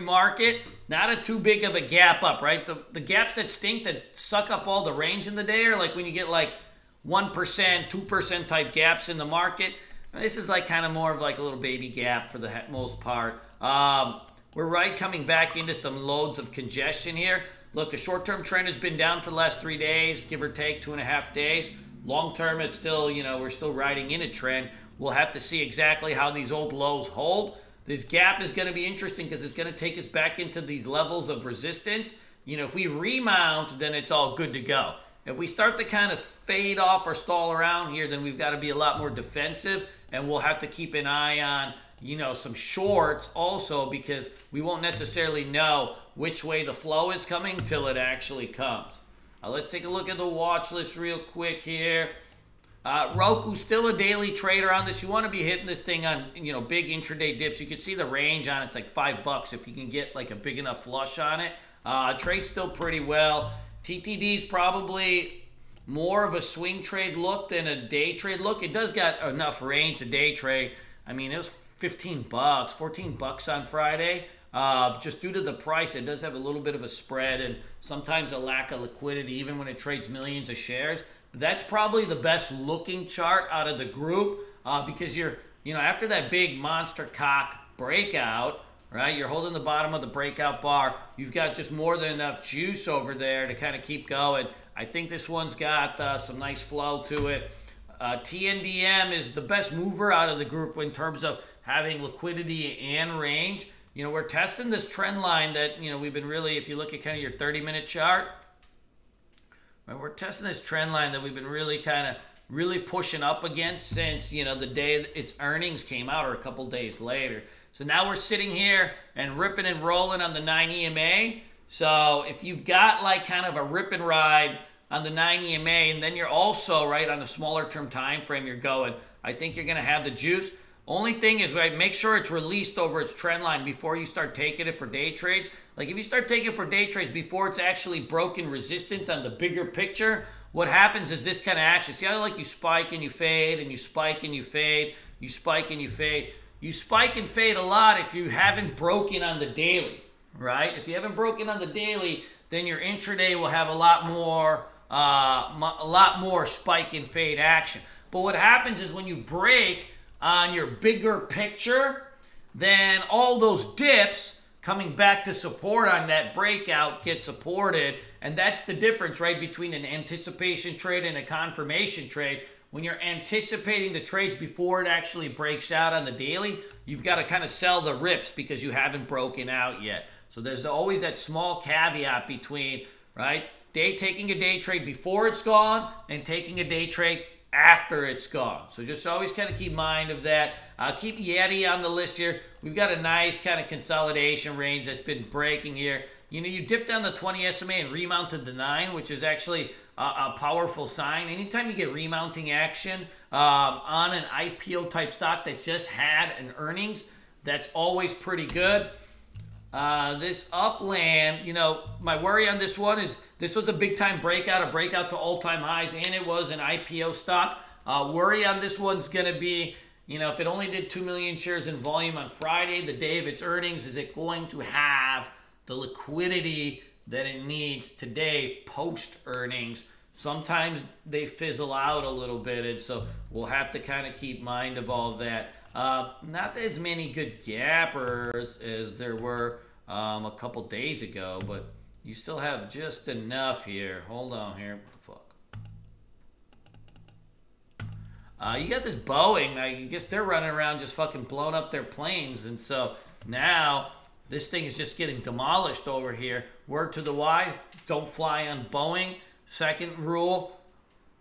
market, not a too big of a gap up, right? The gaps that stink, that suck up all the range in the day, are like when you get like 1%, 2% type gaps in the market. This is like kind of more of like a little baby gap for the most part. We're right coming back into some loads of congestion here. Look, the short-term trend has been down for the last 3 days, give or take 2.5 days. Long-term, it's still, we're still riding in a trend. We'll have to see exactly how these old lows hold. This gap is going to be interesting because it's going to take us back into these levels of resistance. If we remount, then it's all good to go. If we start to kind of fade off or stall around here, then we've got to be a lot more defensive, and we'll have to keep an eye on, some shorts also, because we won't necessarily know which way the flow is coming till it actually comes. Let's take a look at the watch list real quick here. Roku's still a daily trader on this. You want to be hitting this thing on, big intraday dips. You can see the range on it's like $5 if you can get like a big enough flush on it. Trade's still pretty well. TTD's probably more of a swing trade look than a day trade look. It does got enough range to day trade. I mean, it was $15, $14 on Friday. Just due to the price, it does have a little bit of a spread and sometimes a lack of liquidity, even when it trades millions of shares. That's probably the best looking chart out of the group because you're, after that big monster cock breakout, right? You're holding the bottom of the breakout bar. You've got just more than enough juice over there to kind of keep going. I think this one's got some nice flow to it. TNDM is the best mover out of the group in terms of having liquidity and range. We're testing this trend line that, we've been really, if you look at kind of your 30-minute chart, right, we're testing this trend line that we've been really pushing up against since, the day its earnings came out or a couple days later. So now we're sitting here and ripping and rolling on the 9 EMA. So if you've got like kind of a rip and ride on the 9 EMA, and then you're also right on a smaller term time frame, you're going, I think you're going to have the juice. Only thing is, right, make sure it's released over its trend line before you start taking it for day trades. Like if you start taking it for day trades before it's actually broken resistance on the bigger picture, what happens is this kind of action. See how like you spike and you fade and you spike and you fade, you spike and you fade. You spike and fade a lot if you haven't broken on the daily, right? If you haven't broken on the daily, then your intraday will have a lot more spike and fade action. But what happens is when you break on your bigger picture, then all those dips coming back to support on that breakout get supported. And that's the difference, right, between an anticipation trade and a confirmation trade. When you're anticipating the trades before it actually breaks out on the daily, you've got to kind of sell the rips because you haven't broken out yet. So there's always that small caveat between, right, taking a day trade before it's gone and taking a day trade after it's gone. So just always kind of keep mind of that. Keep Yeti on the list here. We've got a nice kind of consolidation range that's been breaking here. You dipped down the 20 SMA and remounted the 9, which is actually a powerful sign. Anytime you get remounting action on an IPO type stock that's just had an earnings, that's always pretty good. This Upland, my worry on this one is this was a big time breakout, a breakout to all-time highs, and it was an IPO stock. Worry on this one's going to be, if it only did 2 million shares in volume on Friday, the day of its earnings, is it going to have the liquidity that it needs today post-earnings? Sometimes they fizzle out a little bit, and so we'll have to kind of keep mind of all of that. Not as many good gappers as there were a couple days ago, but you still have just enough here. Hold on here. What the fuck? You got this Boeing. I guess they're running around just fucking blowing up their planes, and so now this thing is just getting demolished over here. Word to the wise, don't fly on Boeing. Second rule,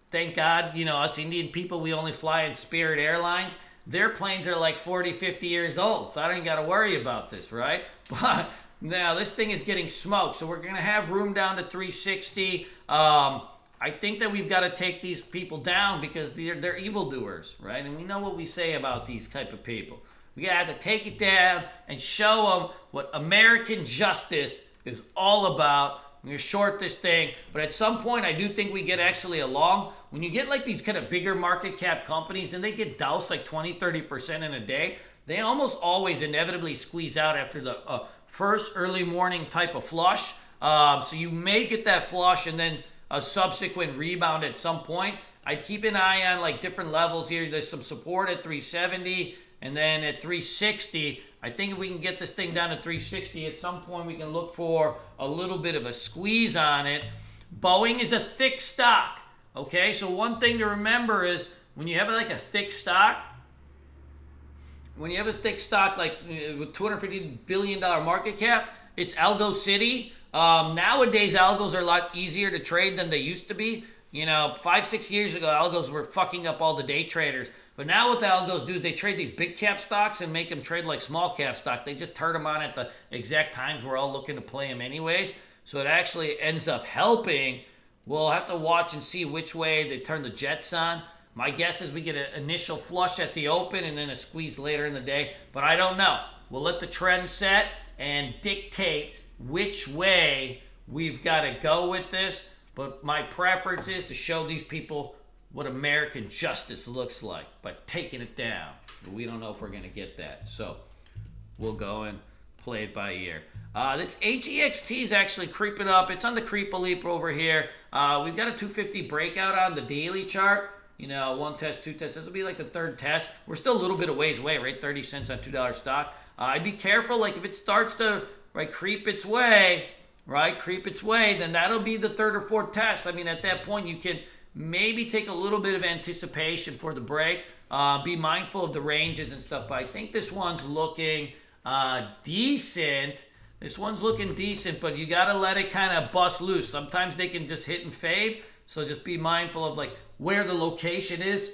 thank God, us Indian people, we only fly in Spirit Airlines. Their planes are like 40, 50 years old, so I don't even got to worry about this, right? But now this thing is getting smoked, so we're going to have room down to 360. I think that we've got to take these people down because they're evildoers, right? And we know what we say about these type of people. We got to take it down and show them what American justice is all about. We're going to short this thing. But at some point, I do think we get actually along. When you get like these kind of bigger market cap companies and they get doused like 20, 30% in a day, they almost always inevitably squeeze out after the first early morning type of flush. So you may get that flush and then a subsequent rebound at some point. I'd keep an eye on like different levels here. There's some support at 370 and then at 360. I think if we can get this thing down to 360 at some point, we can look for a little bit of a squeeze on it. Boeing is a thick stock. Okay, so one thing to remember is when you have like a thick stock, like with $250 billion market cap, it's algo city. Nowadays, algos are a lot easier to trade than they used to be. You know, 5-6 years ago, algos were fucking up all the day traders. But now what the algos do is they trade these big cap stocks and make them trade like small cap stock. They just turn them on at the exact times we're all looking to play them anyways. So it actually ends up helping. We'll have to watch and see which way they turn the jets on. My guess is we get an initial flush at the open and then a squeeze later in the day. But I don't know. We'll let the trend set and dictate which way we've got to go with this. But my preference is to show these people what American justice looks like by taking it down. But we don't know if we're going to get that. So we'll go and play it by ear. This AGXT is actually creeping up. It's on the creep-a-leap over here. We've got a 250 breakout on the daily chart. You know, 1 test, 2 tests. This will be like the 3rd test. We're still a little bit of ways away, right? 30 cents on $2 stock. I'd be careful. Like if it starts to creep its way, then that'll be the 3rd or 4th test. I mean, at that point, you can maybe take a little bit of anticipation for the break. Be mindful of the ranges and stuff. But I think this one's looking decent. This one's looking decent, but you got to let it kind of bust loose. Sometimes they can just hit and fade. So just be mindful of like where the location is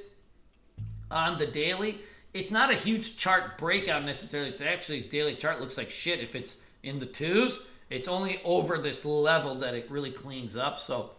on the daily. It's not a huge chart breakout necessarily. It's actually, daily chart looks like shit if it's in the 2s. It's only over this level that it really cleans up. So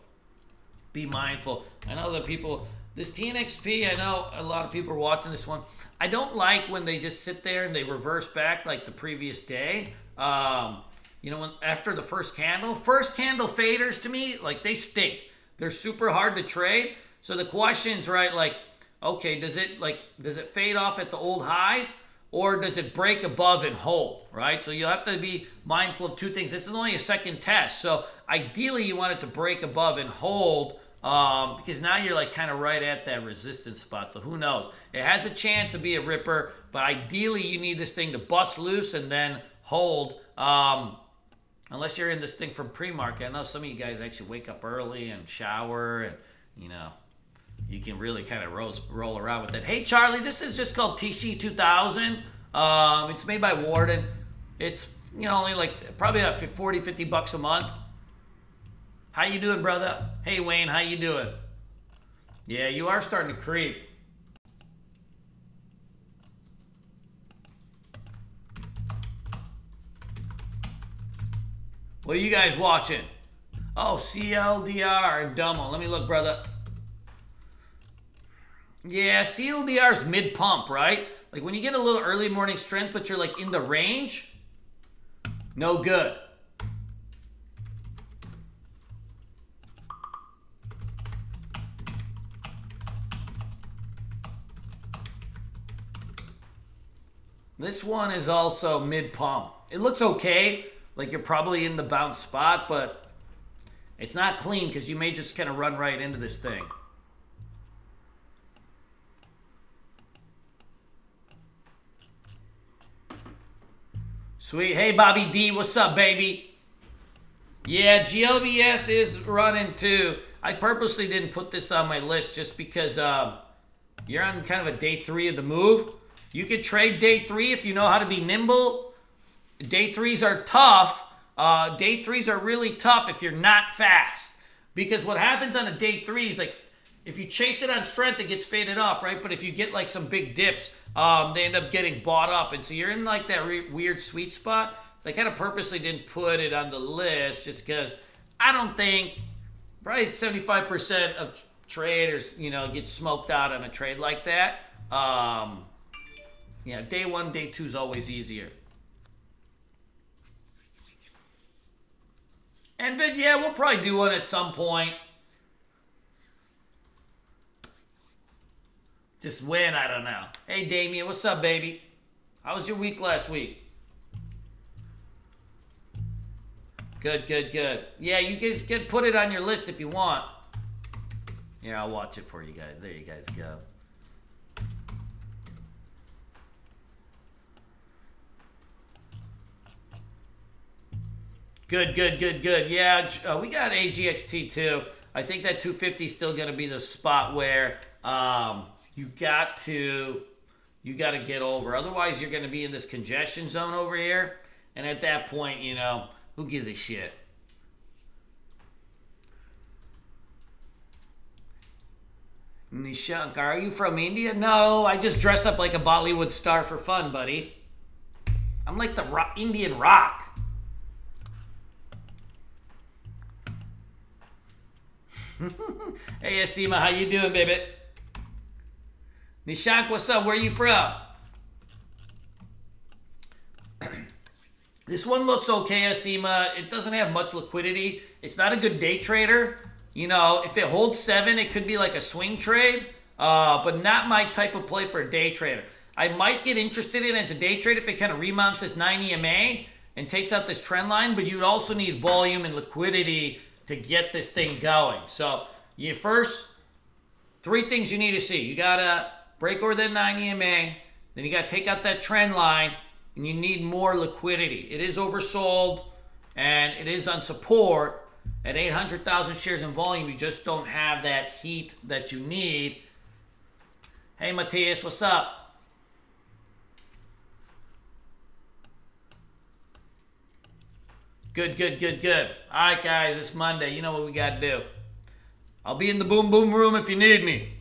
be mindful. I know that people, this TNXP, I know a lot of people are watching this one. I don't like when they just sit there and they reverse back like the previous day. You know, after the first candle faders to me, like they stink. They're super hard to trade. So the question's right, like, okay, does it fade off at the old highs or does it break above and hold, right? So you'll have to be mindful of 2 things. This is only a 2nd test. So ideally you want it to break above and hold because now you're like kind of right at that resistance spot. So who knows? It has a chance to be a ripper, but ideally you need this thing to bust loose and then hold. Unless you're in this thing from pre-market. I know some of you guys actually wake up early and shower and, you know, you can really kind of roll around with it. Hey, Charlie, this is just called TC2000. It's made by Warden. It's, you know, only like probably about 40, 50 bucks a month. How you doing, brother? Hey, Wayne, how you doing? Yeah, you are starting to creep. What are you guys watching? Oh, CLDR and Dummo. Let me look, brother. Yeah, CLDR is mid-pump, right? Like when you get a little early morning strength, but you're like in the range, no good. This one is also mid-pump. It looks okay. Like you're probably in the bounce spot, but it's not clean because you may just kind of run right into this thing. Sweet. Hey, Bobby D. What's up, baby? Yeah, GLBS is running too. I purposely didn't put this on my list just because you're on kind of a day 3 of the move. You could trade day 3 if you know how to be nimble. Day 3s are tough. Day 3s are really tough if you're not fast. Because what happens on a day 3 is like, if you chase it on strength, it gets faded off, right? But if you get like some big dips, they end up getting bought up. And so you're in like that weird sweet spot. So I kind of purposely didn't put it on the list just because I don't think probably 75% of traders, you know, get smoked out on a trade like that. Yeah, day 1, day 2 is always easier. And Vid, yeah, we'll probably do one at some point. Just when, I don't know. Hey, Damien, what's up, baby? How was your week last week? Good, good, good. Yeah, you guys can put it on your list if you want. Here, I'll watch it for you guys. There you guys go. Good, good, good, good. Yeah, we got AGXT too. I think that 250 is still going to be the spot where you got to get over. Otherwise, you're going to be in this congestion zone over here. And at that point, you know, who gives a shit? Nishank, are you from India? No, I just dress up like a Bollywood star for fun, buddy. I'm like the Indian rock. Hey, Asima, how you doing, baby? Nishank, what's up? Where you from? This one looks okay, Asima. It doesn't have much liquidity. It's not a good day trader. You know, if it holds 7, it could be like a swing trade, but not my type of play for a day trader. I might get interested in it as a day trade if it kind of remounts this 9 EMA and takes out this trend line, but you'd also need volume and liquidity to get this thing going. So, you first, 3 things you need to see. You got to break over that 9 EMA, then you got to take out that trend line, and you need more liquidity. It is oversold, and it is on support. At 800,000 shares in volume, you just don't have that heat that you need. Hey, Matthias, what's up? Good, good, good, good. All right, guys, it's Monday. You know what we got to do. I'll be in the boom boom room if you need me.